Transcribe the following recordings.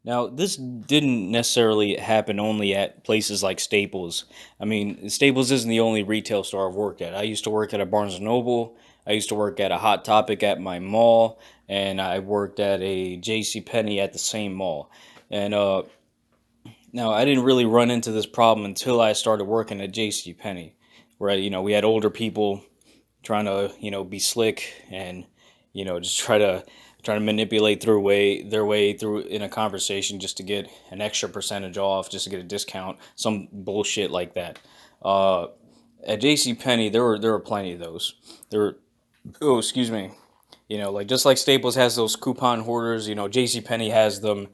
Now, this didn't necessarily happen only at places like Staples. I mean, Staples isn't the only retail store I've worked at. I used to work at a Barnes and Noble. I used to work at a Hot Topic at my mall, and I worked at a J.C. Penney at the same mall. And now I didn't really run into this problem until I started working at J.C. Penney, where we had older people trying to be slick and just try to manipulate their way through in a conversation just to get an extra percentage off, just to get a discount, some bullshit like that. uh at JC Penney, there were plenty of those. There were, oh, excuse me. Like, just like Staples has those coupon hoarders, JC Penney has them,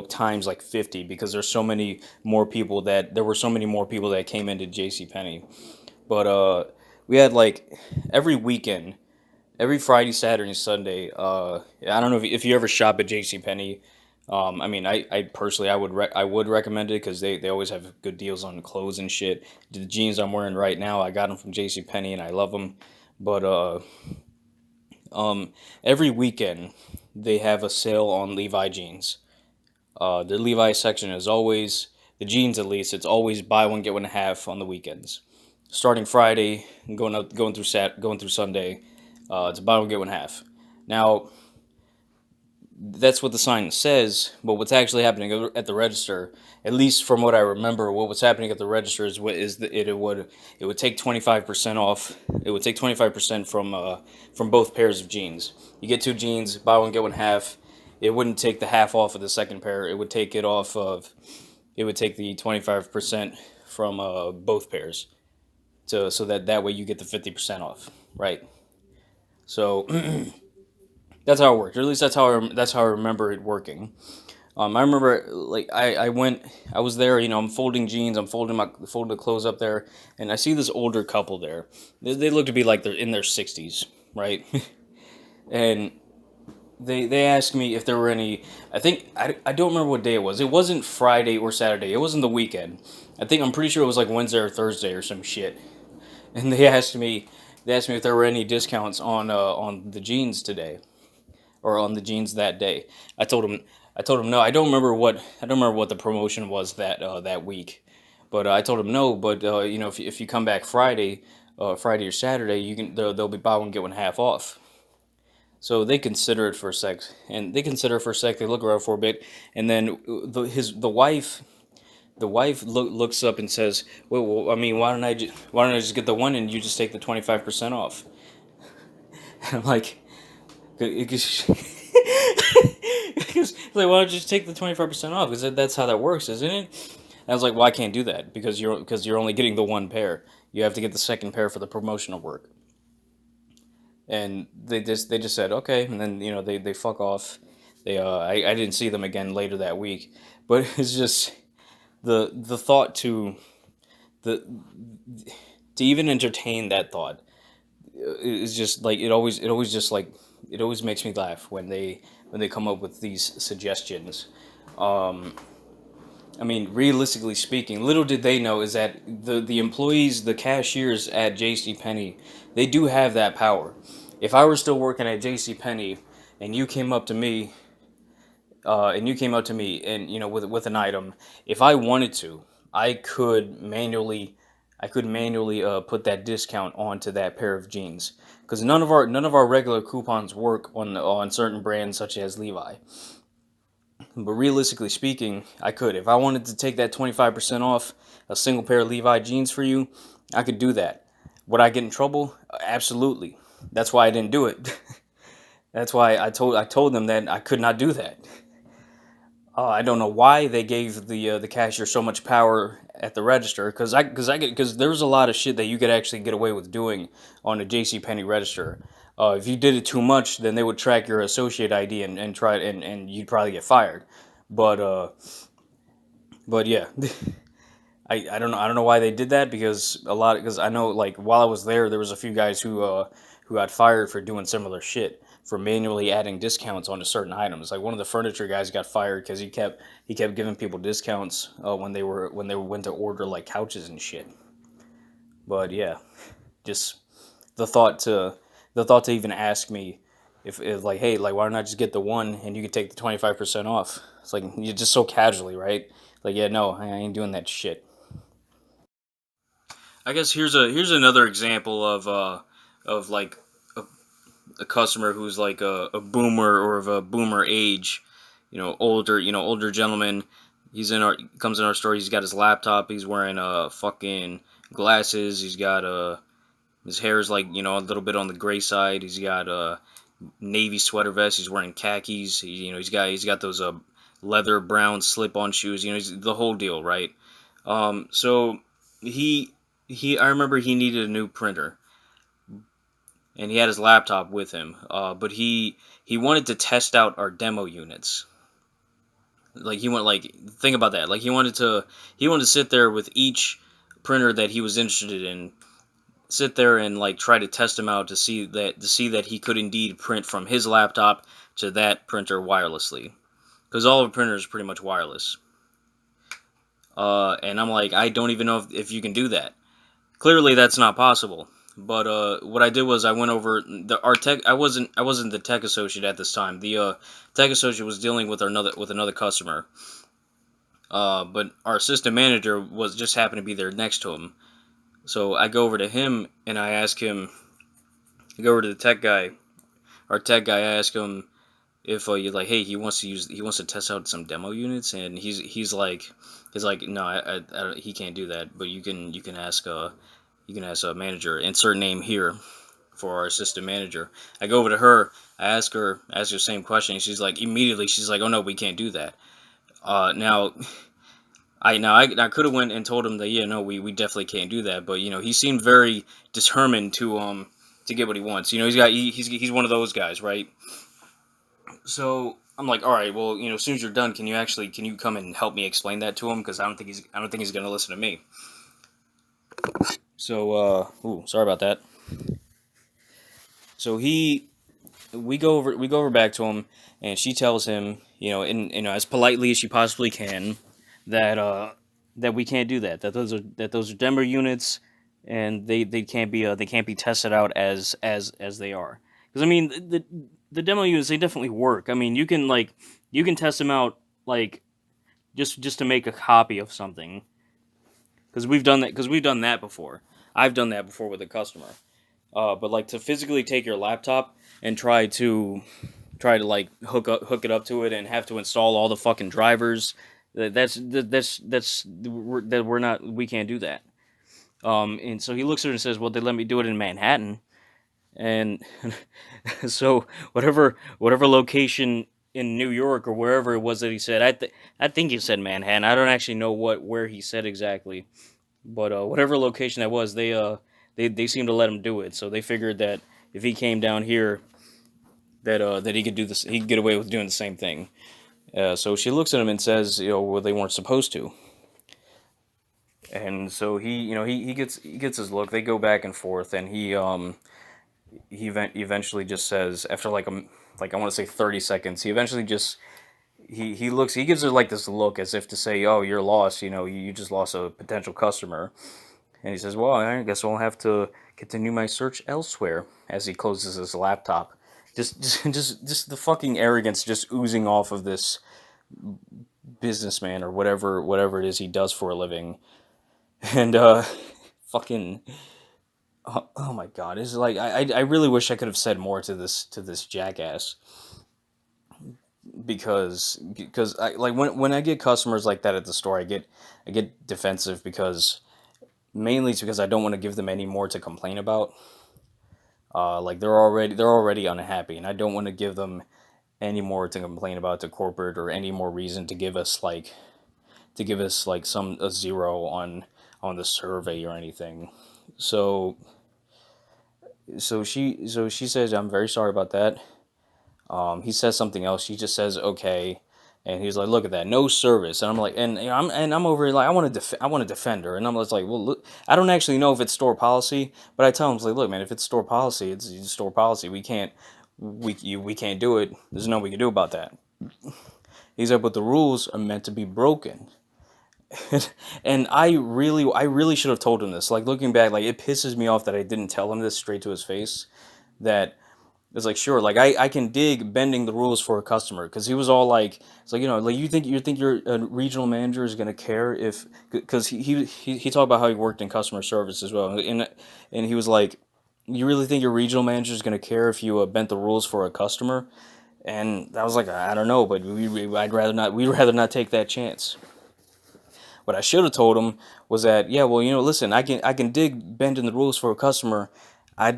times like 50, because there were so many more people that came into JC Penney. But we had, like, every weekend, every Friday, Saturday, and Sunday. I don't know if you ever shop at JCPenney. I mean, I personally, I would recommend it because they always have good deals on clothes and shit. The jeans I'm wearing right now, I got them from JCPenney and I love them. But every weekend they have a sale on Levi jeans. The Levi section is always, the jeans at least, it's always buy one get one half on the weekends. Starting Friday and going through Sunday, it's buy one get one half. Now, that's what the sign says, but what's actually happening at the register, at least from what I remember, what was happening at the register is that it would take 25% off. It would take 25% from both pairs of jeans. You get two jeans, buy one get one half. It wouldn't take the half off of the second pair. It would take the 25% from both pairs, so that way you get the 50% off, right? So that's how it worked, or at least that's how I remember it working. I remember, like, I was there. I'm folding jeans, I'm folding the clothes up there, and I see this older couple there. They look to be like they're in their 60s, right? And they asked me if there were any. I don't remember what day it was. It wasn't Friday or Saturday. It wasn't the weekend. I'm pretty sure it was like Wednesday or Thursday or some shit. And they asked me if there were any discounts on the jeans today, or on the jeans that day. I told him I told him no. I don't remember what the promotion was that week, but I told him no. But if you come back Friday or Saturday, they'll be buy one get one half off. So they consider it for a sec, and they consider it for a sec. They look around for a bit, and then the wife looks up and says, "Well, I mean, why don't I just get the one and you just take the 25% off?" And I'm like, because like, why don't you just take the 25% off? Because that's how that works, isn't it? And I was like, well, I can't do that because you're only getting the one pair. You have to get the second pair for the promotional work. And they just said okay, and then they fuck off. I didn't see them again later that week, but it's just the thought the to even entertain that thought is just like it always makes me laugh when they come up with these suggestions. Um, I mean, realistically speaking, little did they know is that the employees, the cashiers at J.C. Penney, they do have that power. If I were still working at J.C. Penney and you came up to me, and with an item, if I wanted to, I could manually put that discount onto that pair of jeans, because none of our regular coupons work on certain brands such as Levi. But realistically speaking, I could. If I wanted to take that 25% off a single pair of Levi jeans for you, I could do that. Would I get in trouble? Absolutely. That's why I didn't do it. That's why I told them that I could not do that. I don't know why they gave the cashier so much power at the register, because there's a lot of shit that you could actually get away with doing on a J.C. Penney register. If you did it too much, then they would track your associate ID and try, and you'd probably get fired. But yeah, I don't know why they did that, because I know, like, while I was there was a few guys who got fired for doing similar shit, for manually adding discounts onto certain items. Like, one of the furniture guys got fired because he kept giving people discounts when they went to order, like, couches and shit. But yeah, just the thought to the thought to even ask me if like, hey, like, why don't I just get the one and you could take the 25% off? It's like you just so casually, right? Like, yeah, no, I ain't doing that shit. I guess here's another example of like a, a customer who's like a boomer or of a boomer age, older gentleman. Comes in our store. He's got his laptop. He's wearing fucking glasses. He's got his hair's like a little bit on the gray side. He's got a navy sweater vest. He's wearing khakis. He's got those leather brown slip on shoes. He's the whole deal, right? So he I remember he needed a new printer, and he had his laptop with him. But he wanted to test out our demo units. Like think about that. Like he wanted to sit there with each printer that he was interested in, sit there and like try to test them out to see that he could indeed print from his laptop to that printer wirelessly, because all of the printers are pretty much wireless. And I'm like, I don't even know if you can do that. Clearly, that's not possible. But what I did was I went over our tech. I wasn't the tech associate at this time. The tech associate was dealing with another customer. But our assistant manager was just happened to be there next to him. So I go over to him and I ask him. I go over to the tech guy. Our tech guy. I ask him if you like, hey, he wants to test out some demo units, and he's like, no, he can't do that. But you can ask a manager. Insert name here for our assistant manager. I go over to her. I ask her the same question. She's like, oh no, we can't do that. Now I could have went and told him that, yeah, no, we definitely can't do that. But he seemed very determined to get what he wants. He's one of those guys, right? So I'm like, all right, well, as soon as you're done, can you come and help me explain that to him? Because I don't think he's gonna listen to me. So sorry about that. So we go over back to him, and she tells him, as politely as she possibly can, that that we can't do that. That those are demo units, and they can't be tested out as they are. Because I mean, the demo units, they definitely work. I mean, you can test them out, like, just to make a copy of something. Because we've done that before. I've done that before with a customer. But like, to physically take your laptop and try to like hook it up to it and have to install all the fucking drivers. We can't do that. And so he looks at her and says, "Well, they let me do it in Manhattan." And so whatever location in New York or wherever it was that he said, I think he said Manhattan. I don't actually know where he said exactly, but whatever location that was, they seemed to let him do it. So they figured that if he came down here, that he could do this, he could get away with doing the same thing. So she looks at him and says, well, they weren't supposed to. And so he gets his look. They go back and forth, and he eventually just says, after like I want to say 30 seconds, he eventually just he gives her like this look as if to say, oh, you're lost. You just lost a potential customer. And he says, well, I guess I'll have to continue my search elsewhere, as he closes his laptop. Just the fucking arrogance just oozing off of this businessman, or whatever it is he does for a living. And fucking oh my god, it's like I really wish I could have said more to this jackass, because I like when I get customers like that at the store, I get defensive, because mainly it's because I don't want to give them any more to complain about. Like, they're already unhappy, and I don't want to give them any more to complain about to corporate, or any more reason to give us like some a zero on the survey or anything. So she says, I'm very sorry about that. He says something else. She just says okay, and he's like, look at that, no service. And I'm like, and I'm over here, like, I want to defend her, and I'm just like, well, look, I don't actually know if it's store policy, but I tell him, like, look, man, if it's store policy, it's store policy. We can't do it. There's nothing we can do about that. He's like, but the rules are meant to be broken. And I really should have told him this. Like, looking back, like, it pisses me off that I didn't tell him this straight to his face. That It's like, sure, like I can dig bending the rules for a customer, because he was all like, it's like, like, you think your regional manager is gonna care if, because he talked about how he worked in customer service as well, and he was like, you really think your regional manager is gonna care if you bent the rules for a customer? And I was like, I don't know, but I'd rather not. We'd rather not take that chance. What I should have told him was that, yeah, well, listen, I can dig bending the rules for a customer. I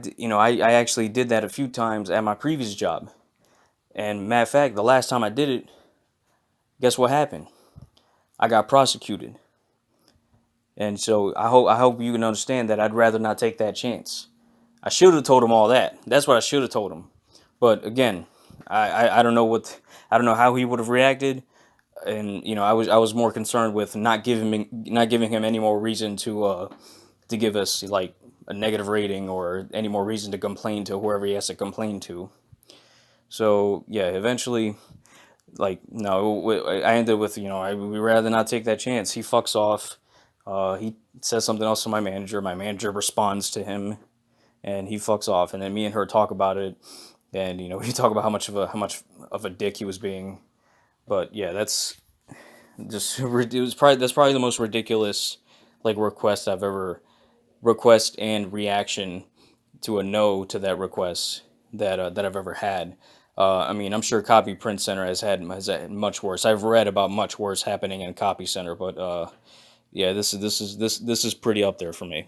actually did that a few times at my previous job. And matter of fact, the last time I did it, guess what happened? I got prosecuted. And so I hope you can understand that I'd rather not take that chance. I should have told him all that. That's what I should have told him. But again, I don't know I don't know how he would have reacted. And I was more concerned with not giving him any more reason to give us like a negative rating, or any more reason to complain to whoever he has to complain to. So yeah, eventually, like, no, I ended with, we rather not take that chance. He fucks off. He says something else to my manager. My manager responds to him, and he fucks off. And then me and her talk about it, and we talk about how much of a dick he was being. But yeah, that's probably the most ridiculous, like, request and reaction to a no to that request that I've ever had. I mean, I'm sure Copy Print Center has had much worse. I've read about much worse happening in Copy Center, but yeah, this is pretty up there for me.